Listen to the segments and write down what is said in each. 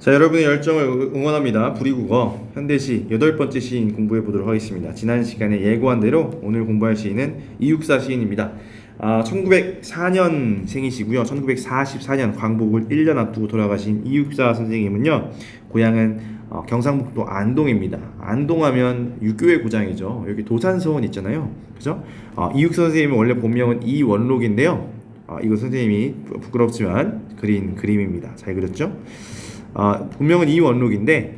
자, 여러분의 열정을 응원합니다. 부리국어 현대시 8번째 시인 공부해 보도록 하겠습니다. 지난 시간에 예고한 대로 오늘 공부할 시인은 이육사 시인입니다. 1904년 생이시고요. 1944년 광복을 1년 앞두고 돌아가신 이육사 선생님은요. 고향은 경상북도 안동입니다. 안동하면 유교의 고장이죠. 여기 도산서원 있잖아요. 그죠? 이육사 선생님은 원래 본명은 이원록인데요. 이거 선생님이 부끄럽지만 그린 그림입니다. 잘 그렸죠? 본명은 이원록인데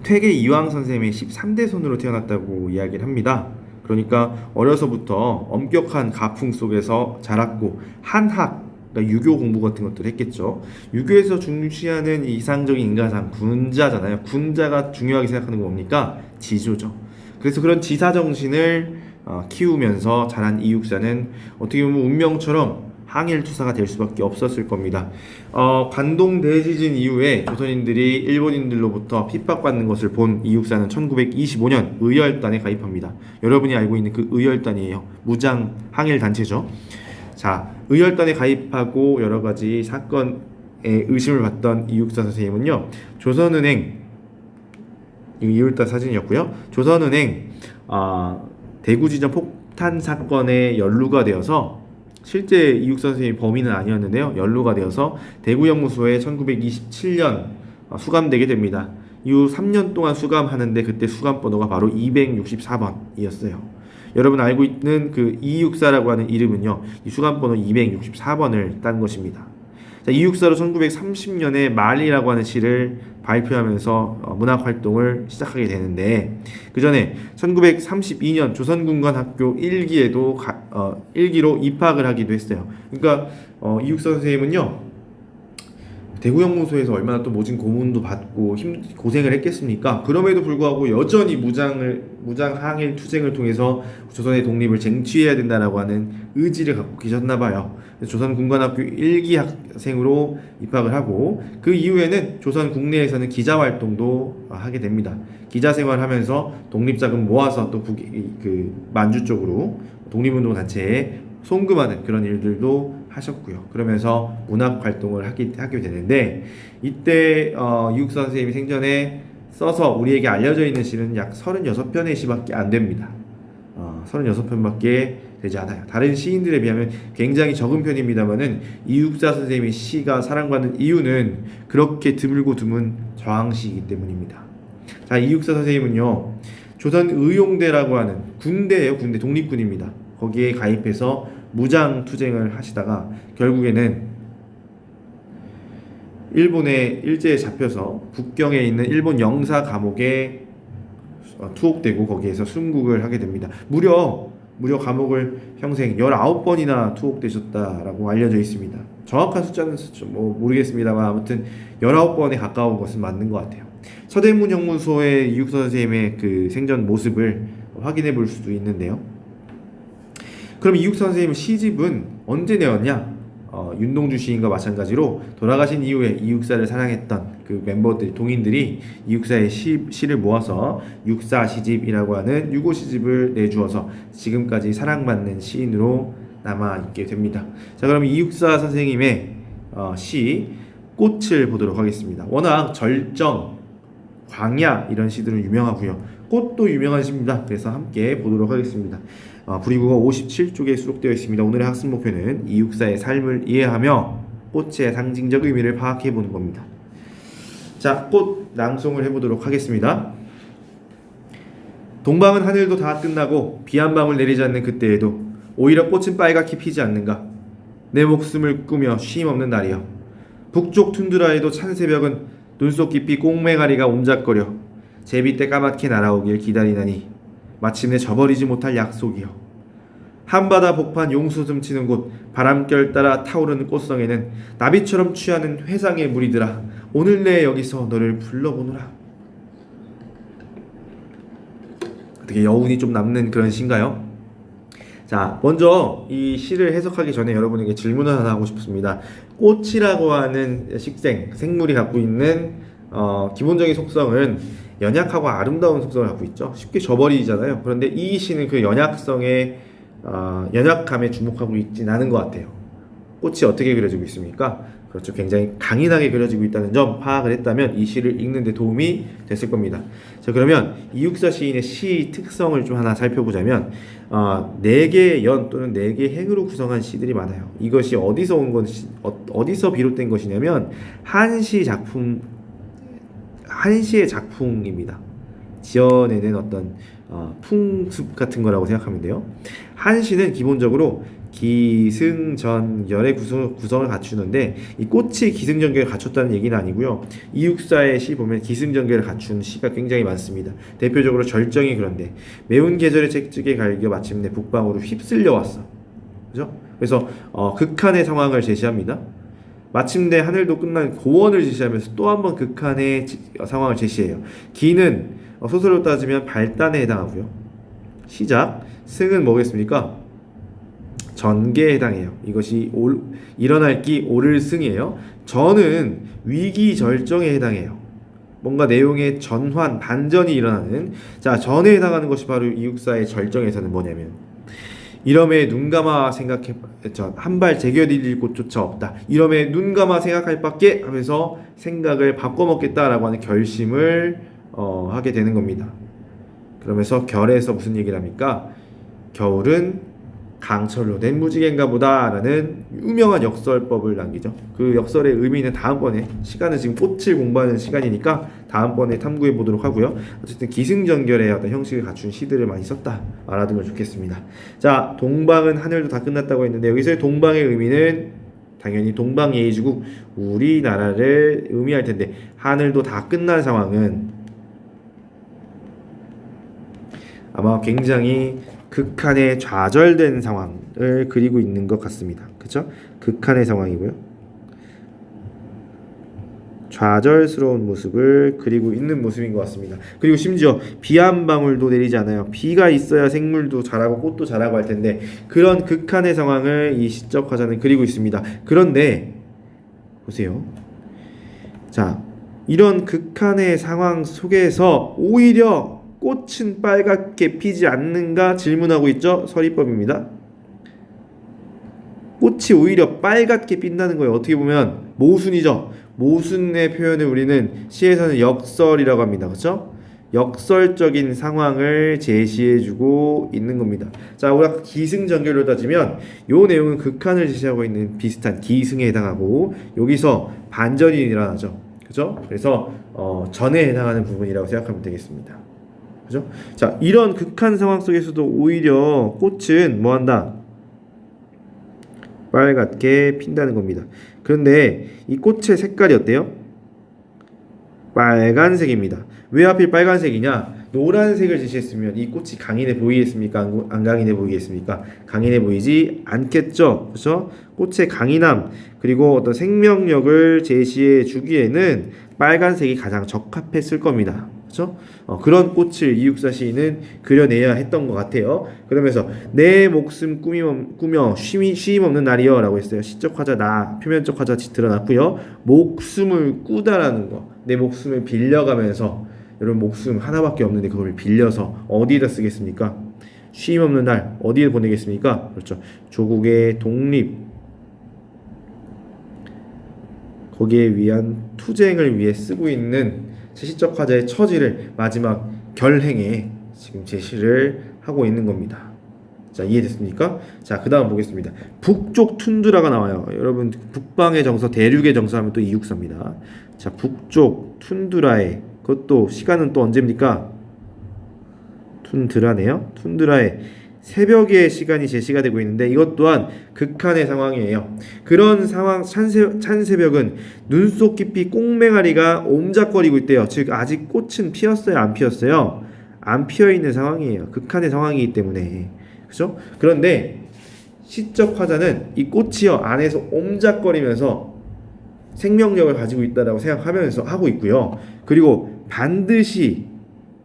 퇴계 이황 선생님의 13대 손으로 태어났다고 이야기를 합니다. 그러니까 어려서부터 엄격한 가풍 속에서 자랐고 한학, 그러니까 유교 공부 같은 것들을 했겠죠. 유교에서 중시하는 이상적인 인간상 군자잖아요. 군자가 중요하게 생각하는 건 뭡니까? 지조죠. 그래서 그런 지사 정신을 키우면서 자란 이육사는 어떻게 보면 운명처럼 항일투사가 될 수밖에 없었을 겁니다. 관동 대지진 이후에 조선인들이 일본인들로부터 핍박받는 것을 본 이육사는 1925년 의열단에 가입합니다. 여러분이 알고 있는 그 의열단이에요. 무장 항일 단체죠. 자, 의열단에 가입하고 여러 가지 사건에 의심을 받던 이육사 선생님은요, 조선은행, 이율단 사진이었고요. 조선은행 대구지점 폭탄 사건에 연루가 되어서 실제 이육사 선생님이 범인은 아니었는데요. 연루가 되어서 대구형무소에 1927년 수감되게 됩니다. 이후 3년 동안 수감하는데 그때 수감번호가 바로 264번이었어요. 여러분 알고 있는 그 이육사라고 하는 이름은요, 이 수감번호 264번을 딴 것입니다. 자, 이육사로 1930년에 말이라고 하는 시를 발표하면서 문학 활동을 시작하게 되는데, 그 전에 1932년 조선군관학교 1기로 입학을 하기도 했어요. 그러니까 이육사 선생님은요, 대구형무소에서 얼마나 또 모진 고문도 받고 고생을 했겠습니까? 그럼에도 불구하고 여전히 무장 항일 투쟁을 통해서 조선의 독립을 쟁취해야 된다라고 하는 의지를 갖고 계셨나 봐요. 조선 군관학교 1기 학생으로 입학을 하고 그 이후에는 조선 국내에서는 기자 활동도 하게 됩니다. 기자 생활하면서 독립자금 모아서 또 만주 쪽으로 독립운동 단체에 송금하는 그런 일들도 하셨고요. 그러면서 문학 활동을 하게 되는데, 이때 이육사 선생님이 생전에 써서 우리에게 알려져 있는 시는 약 36편의 시밖에 안 됩니다. 36편밖에 되지 않아요. 다른 시인들에 비하면 굉장히 적은 편입니다만은 이육사 선생님의 시가 사랑받는 이유는 그렇게 드물고 드문 저항시이기 때문입니다. 자, 이육사 선생님은요, 조선 의용대라고 하는 군대예요. 군대, 독립군입니다. 거기에 가입해서 무장 투쟁을 하시다가 결국에는 일본의 일제에 잡혀서 북경에 있는 일본 영사 감옥에 투옥되고 거기에서 순국을 하게 됩니다. 무려 감옥을 평생 19번이나 투옥되셨다라고 알려져 있습니다. 정확한 숫자는 모르겠습니다만 아무튼 19번에 가까운 것은 맞는 것 같아요. 서대문 형무소의 이육사 선생님의 그 생전 모습을 확인해 볼 수도 있는데요. 그럼 이육사 선생님 시집은 언제 내었냐? 윤동주 시인과 마찬가지로 돌아가신 이후에 이육사를 사랑했던 그 멤버들, 동인들이 이육사의 시를 모아서 육사 시집이라고 하는 유고 시집을 내주어서 지금까지 사랑받는 시인으로 남아있게 됩니다. 자, 그럼 이육사 선생님의 시 꽃을 보도록 하겠습니다. 워낙 절정, 광야 이런 시들은 유명하고요. 꽃도 유명한 시입니다. 그래서 함께 보도록 하겠습니다. 부리국어 57쪽에 수록되어 있습니다. 오늘의 학습 목표는 이육사의 삶을 이해하며 꽃의 상징적 의미를 파악해 보는 겁니다. 자, 꽃 낭송을 해보도록 하겠습니다. 동방은 하늘도 다 끝나고 비 한 방울 내리지 않는 그때에도 오히려 꽃은 빨갛게 피지 않는가? 내 목숨을 꾸며 쉼 없는 날이여. 북쪽 툰드라에도 찬 새벽은 눈속 깊이 꽁맹아리가 옴작거려 제비때 까맣게 날아오길 기다리나니 마침내 저버리지 못할 약속이여. 한바다 복판 용수 듬치는 곳 바람결 따라 타오르는 꽃성에는 나비처럼 취하는 회상의 무리들아, 오늘 내 여기서 너를 불러보노라. 어떻게 여운이 좀 남는 그런 시인가요? 자, 먼저 이 시를 해석하기 전에 여러분에게 질문을 하나 하고 싶습니다. 꽃이라고 하는 생물이 갖고 있는 기본적인 속성은 연약하고 아름다운 속성을 갖고 있죠. 쉽게 져버리잖아요. 그런데 이 시는 그 연약감에 주목하고 있진 않은 것 같아요. 꽃이 어떻게 그려지고 있습니까? 그렇죠. 굉장히 강인하게 그려지고 있다는 점 파악을 했다면 이 시를 읽는 데 도움이 됐을 겁니다. 자, 그러면 이육사 시인의 시 특성을 좀 하나 살펴보자면 네 개의 연 또는 네 개의 행으로 구성한 시들이 많아요. 이것이 어디서 온 것이 어디서 비롯된 것이냐면 한시의 작품입니다. 지어내는 어떤 풍습 같은 거라고 생각하면 돼요. 한시는 기본적으로 기승전결의 구성을 갖추는데 이 꽃이 기승전결을 갖췄다는 얘기는 아니고요. 이육사의 시 보면 기승전결을 갖춘 시가 굉장히 많습니다. 대표적으로 절정이 그런데 매운 계절의 책찍에 갈겨 마침내 북방으로 휩쓸려 왔어. 그죠? 그래서 극한의 상황을 제시합니다. 마침내 하늘도 끝난 고원을 제시하면서 또 한 번 극한의 상황을 제시해요. 기는 소설로 따지면 발단에 해당하고요. 시작, 승은 뭐겠습니까? 전개에 해당해요. 이것이 일어날 기 오를 승이에요. 전은 위기 절정에 해당해요. 뭔가 내용의 전환, 반전이 일어나는. 자, 전에 해당하는 것이 바로 이육사의 절정에서는 뭐냐면 이러매 눈 감아 생각해 한 발 제껴딜 곳조차 없다. 이러매 눈 감아 생각할 밖에 하면서 생각을 바꿔먹겠다라고 하는 결심을 하게 되는 겁니다. 그러면서 결에서 무슨 얘기를 합니까? 겨울은 강철로 된 무지개인가 보다 라는 유명한 역설법을 남기죠. 그 역설의 의미는 다음번에, 시간은 지금 꽃을 공부하는 시간이니까 다음번에 탐구해 보도록 하고요. 어쨌든 기승전결의 어떤 형식을 갖춘 시들을 많이 썼다 알아두면 좋겠습니다. 자, 동방은 하늘도 다 끝났다고 했는데 여기서의 동방의 의미는 당연히 동방예의지국 우리나라를 의미할 텐데, 하늘도 다 끝난 상황은 아마 굉장히 극한의 좌절된 상황을 그리고 있는 것 같습니다. 그쵸? 극한의 상황이고요. 좌절스러운 모습을 그리고 있는 모습인 것 같습니다. 그리고 심지어 비 한 방울도 내리지 않아요. 비가 있어야 생물도 자라고 꽃도 자라고 할 텐데 그런 극한의 상황을 이 시적 화자는 그리고 있습니다. 그런데 보세요. 자, 이런 극한의 상황 속에서 오히려 꽃은 빨갛게 피지 않는가 질문하고 있죠. 서리법입니다. 꽃이 오히려 빨갛게 핀다는 거예요. 어떻게 보면 모순이죠. 모순의 표현을 우리는 시에서는 역설이라고 합니다. 그렇죠? 역설적인 상황을 제시해주고 있는 겁니다. 자, 우리가 기승전결로 따지면 요 내용은 극한을 제시하고 있는 비슷한 기승에 해당하고 여기서 반전이 일어나죠. 그죠? 그래서 전에 해당하는 부분이라고 생각하면 되겠습니다. 그죠? 자, 이런 극한 상황 속에서도 오히려 꽃은 뭐한다? 빨갛게 핀다는 겁니다. 그런데 이 꽃의 색깔이 어때요? 빨간색입니다. 왜 하필 빨간색이냐? 노란색을 제시했으면 이 꽃이 강인해 보이겠습니까? 안 강인해 보이겠습니까? 강인해 보이지 않겠죠? 그렇죠? 꽃의 강인함 그리고 어떤 생명력을 제시해 주기에는 빨간색이 가장 적합했을 겁니다. 그렇죠? 그런 꽃을 이육사 시인은 그려내야 했던 것 같아요. 그러면서 내 목숨 꾸며 쉼 없는 날이여 라고 했어요. 시적 화자 나, 표면적 화자 드러났고요. 목숨을 꾸다라는 거, 내 목숨을 빌려가면서, 여러분 목숨 하나밖에 없는데 그걸 빌려서 어디에다 쓰겠습니까? 쉼 없는 날 어디에 보내겠습니까? 그렇죠. 조국의 독립, 거기에 위한 투쟁을 위해 쓰고 있는 시적 화자의 처지를 마지막 결행에 지금 제시를 하고 있는 겁니다. 자, 이해됐습니까? 자, 그 다음 보겠습니다. 북쪽 툰드라가 나와요. 여러분 북방의 정서, 대륙의 정서 하면 또 이육사입니다. 자, 북쪽 툰드라에, 그것도 시간은 또 언제입니까? 툰드라네요. 툰드라에 새벽의 시간이 제시가 되고 있는데 이것 또한 극한의 상황이에요. 그런 상황, 찬새벽은 눈 속 깊이 꽁맹아리가 옴작거리고 있대요. 즉 아직 꽃은 피었어요, 안 피었어요? 안 피어있는 상황이에요. 극한의 상황이기 때문에. 그죠? 그런데 시적 화자는 이 꽃이요 안에서 옴작거리면서 생명력을 가지고 있다라고 생각하면서 하고 있고요. 그리고 반드시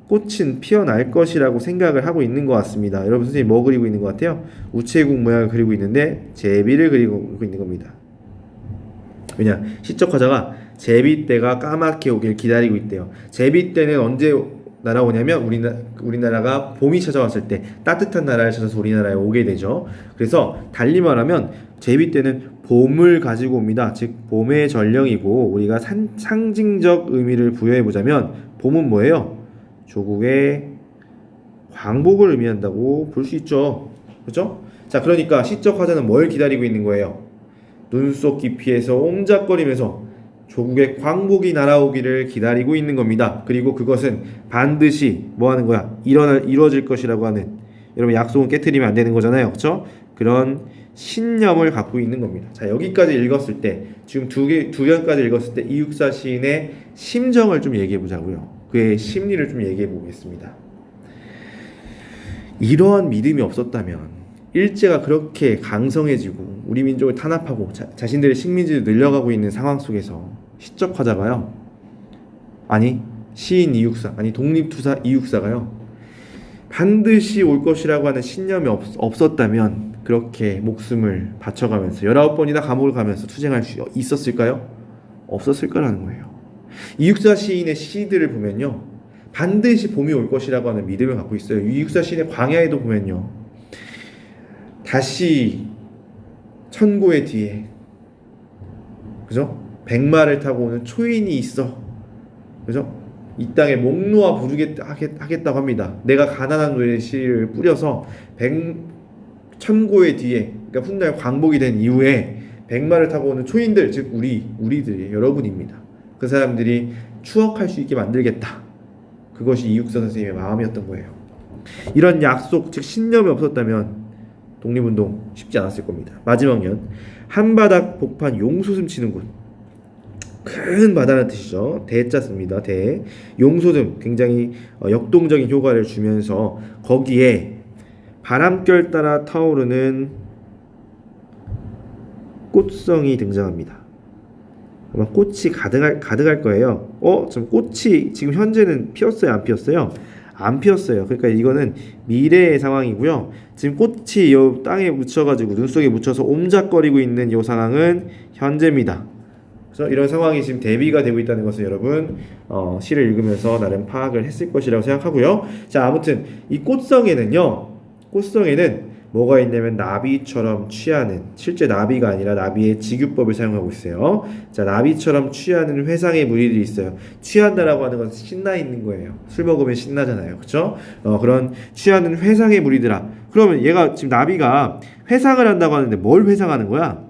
꽃은 피어날 것이라고 생각을 하고 있는 것 같습니다. 여러분 선생님 뭐 그리고 있는 것 같아요? 우체국 모양을 그리고 있는데 제비를 그리고 있는 겁니다. 시적 화자가 제비 때가 까맣게 오길 기다리고 있대요. 제비 때는 언제 날아오냐면 우리나라가 봄이 찾아왔을 때 따뜻한 나라를 찾아서 우리나라에 오게 되죠. 그래서 달리 말하면 제비 때는 봄을 가지고 옵니다. 즉 봄의 전령이고 우리가 상징적 의미를 부여해 보자면 봄은 뭐예요? 조국의 광복을 의미한다고 볼 수 있죠. 그렇죠? 자, 그러니까 시적 화자는 뭘 기다리고 있는 거예요? 눈 속 깊이에서 옴작거리면서 조국의 광복이 날아오기를 기다리고 있는 겁니다. 그리고 그것은 반드시 뭐 하는 거야? 이루어질 것이라고 하는, 여러분 약속은 깨트리면 안 되는 거잖아요. 그렇죠? 그런 신념을 갖고 있는 겁니다. 자, 여기까지 읽었을 때, 지금 두 견까지 읽었을 때 이육사 시인의 심정을 좀 얘기해 보자고요. 그의 심리를 좀 얘기해 보겠습니다. 이러한 믿음이 없었다면 일제가 그렇게 강성해지고 우리 민족을 탄압하고 자신들의 식민지를 늘려가고 있는 상황 속에서 시적 화자가요, 아니 시인 이육사, 아니 독립투사 이육사가요, 반드시 올 것이라고 하는 신념이 없었다면 그렇게 목숨을 바쳐가면서 19번이나 감옥을 가면서 투쟁할 수 있었을까요? 없었을 거라는 거예요. 이육사 시인의 시들을 보면요, 반드시 봄이 올 것이라고 하는 믿음을 갖고 있어요. 이육사 시인의 광야에도 보면요, 다시 천고의 뒤에, 그죠? 백마를 타고 오는 초인이 있어, 그죠? 이 땅에 목 놓아 부르겠다고 합니다. 내가 가난한 노예의 씨를 뿌려서 천고의 뒤에, 그러니까 훗날 광복이 된 이후에 백마를 타고 오는 초인들, 즉 우리들이 여러분입니다. 그 사람들이 추억할 수 있게 만들겠다. 그것이 이육사 선생님의 마음이었던 거예요. 이런 약속, 즉 신념이 없었다면 독립운동 쉽지 않았을 겁니다. 마지막 년, 한바닥 복판 용솟음 치는 곳. 큰 바다라는 뜻이죠. 대자 씁니다. 대. 용솟음, 굉장히 역동적인 효과를 주면서 거기에 바람결 따라 타오르는 꽃성이 등장합니다. 아마 꽃이 가득할 거예요. 지금 꽃이 지금 현재는 피었어요? 안 피었어요? 안 피었어요. 그러니까 이거는 미래의 상황이고요. 지금 꽃이 이 땅에 묻혀가지고 눈 속에 묻혀서 옴작거리고 있는 이 상황은 현재입니다. 그래서 이런 상황이 지금 대비가 되고 있다는 것을 여러분 시를 읽으면서 나름 파악을 했을 것이라고 생각하고요. 자, 아무튼 이 꽃성에는 뭐가 있냐면 나비처럼 취하는, 실제 나비가 아니라 나비의 직유법을 사용하고 있어요. 자, 나비처럼 취하는 회상의 무리들이 있어요. 취한다라고 하는 것은 신나 있는 거예요. 술 먹으면 신나잖아요. 그렇죠? 그런 취하는 회상의 무리들아. 그러면 얘가 지금 나비가 회상을 한다고 하는데 뭘 회상하는 거야?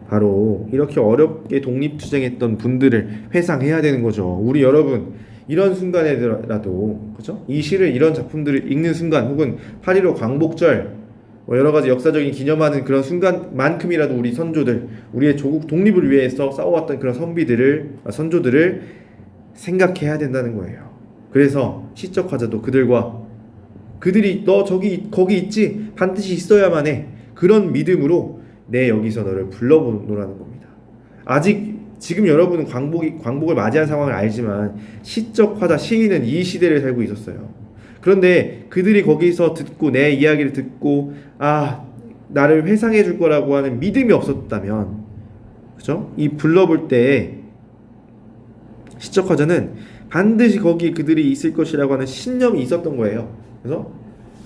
바로 이렇게 어렵게 독립투쟁했던 분들을 회상해야 되는 거죠. 우리 여러분, 이런 순간에라도, 그죠? 이 시를, 이런 작품들을 읽는 순간, 혹은 8.15 광복절, 여러 가지 역사적인 기념하는 그런 순간만큼이라도 우리 선조들, 우리의 조국 독립을 위해서 싸워왔던 그런 선조들을 생각해야 된다는 거예요. 그래서 시적 화자도 그들이 너 거기 있지? 반드시 있어야만 해. 그런 믿음으로 내 여기서 너를 불러보노라는 겁니다. 지금 여러분은 광복을 맞이한 상황을 알지만 시적 화자 시인은 이 시대를 살고 있었어요. 그런데 그들이 거기서 듣고, 내 이야기를 듣고, 나를 회상해 줄 거라고 하는 믿음이 없었다면, 그죠? 이 불러볼 때 시적 화자는 반드시 거기 그들이 있을 것이라고 하는 신념이 있었던 거예요.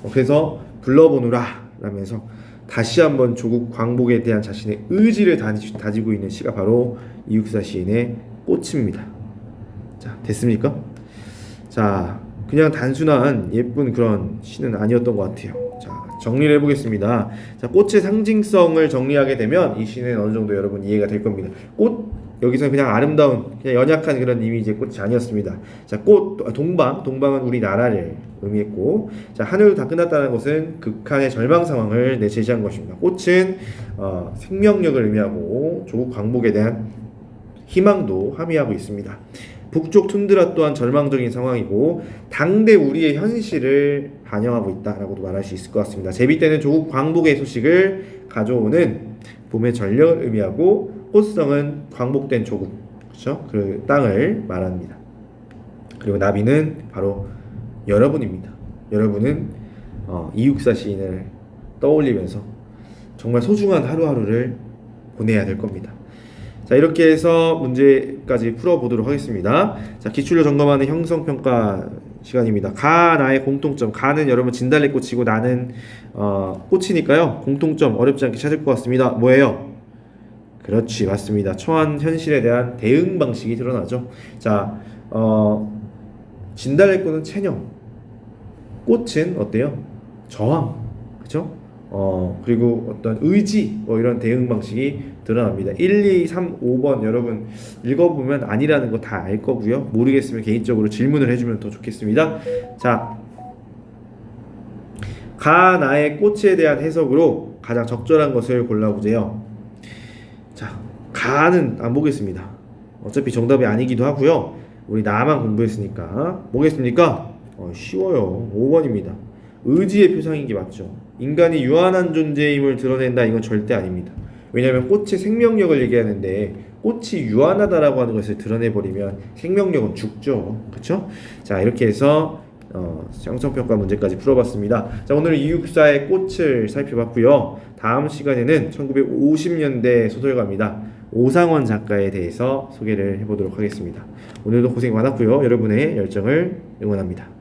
그래서 불러보노라 라면서 다시 한번 조국 광복에 대한 자신의 의지를 다지고 있는 시가 바로 이육사 시인의 꽃입니다. 자, 됐습니까? 자, 그냥 단순한 예쁜 그런 시는 아니었던 것 같아요. 자, 정리를 해보겠습니다. 자, 꽃의 상징성을 정리하게 되면 이 시는 어느 정도 여러분 이해가 될 겁니다. 여기서 그냥 아름다운, 그냥 연약한 그런 이미지의 꽃이 아니었습니다. 자, 동방은 우리나라를 의미했고, 자, 하늘도 다 끝났다는 것은 극한의 절망 상황을 제시한 것입니다. 꽃은 생명력을 의미하고 조국 광복에 대한 희망도 함의하고 있습니다. 북쪽 툰드라 또한 절망적인 상황이고 당대 우리의 현실을 반영하고 있다라고도 말할 수 있을 것 같습니다. 제비 때는 조국 광복의 소식을 가져오는 봄의 전령을 의미하고, 꽃성은 광복된 조국, 그렇죠? 그 땅을 말합니다. 그리고 나비는 바로 여러분입니다. 여러분은 이육사 시인을 떠올리면서 정말 소중한 하루하루를 보내야 될 겁니다. 자, 이렇게 해서 문제까지 풀어보도록 하겠습니다. 자, 기출로 점검하는 형성평가 시간입니다. 가, 나의 공통점. 가는 여러분 진달래꽃이고 나는 꽃이니까요. 공통점 어렵지 않게 찾을 것 같습니다. 뭐예요? 그렇지, 맞습니다. 처한 현실에 대한 대응 방식이 드러나죠. 자, 진달래꽃은 체념, 꽃은 어때요? 저항, 그죠? 그리고 어떤 의지, 뭐 이런 대응 방식이 드러납니다. 1, 2, 3, 5번 여러분 읽어보면 아니라는 거 다 알 거고요. 모르겠으면 개인적으로 질문을 해주면 더 좋겠습니다. 자, 가, 나의 꽃에 대한 해석으로 가장 적절한 것을 골라보세요. 자, 가는 안 보겠습니다. 어차피 정답이 아니기도 하고요. 우리 나만 공부했으니까 뭐겠습니까? 쉬워요. 5번입니다. 의지의 표상인 게 맞죠. 인간이 유한한 존재임을 드러낸다, 이건 절대 아닙니다. 왜냐하면 꽃의 생명력을 얘기하는데 꽃이 유한하다라고 하는 것을 드러내버리면 생명력은 죽죠. 그렇죠? 자, 이렇게 해서 형성평가 문제까지 풀어봤습니다. 자, 오늘은 이육사의 꽃을 살펴봤고요. 다음 시간에는 1950년대 소설가입니다. 오상원 작가에 대해서 소개를 해보도록 하겠습니다. 오늘도 고생 많았고요. 여러분의 열정을 응원합니다.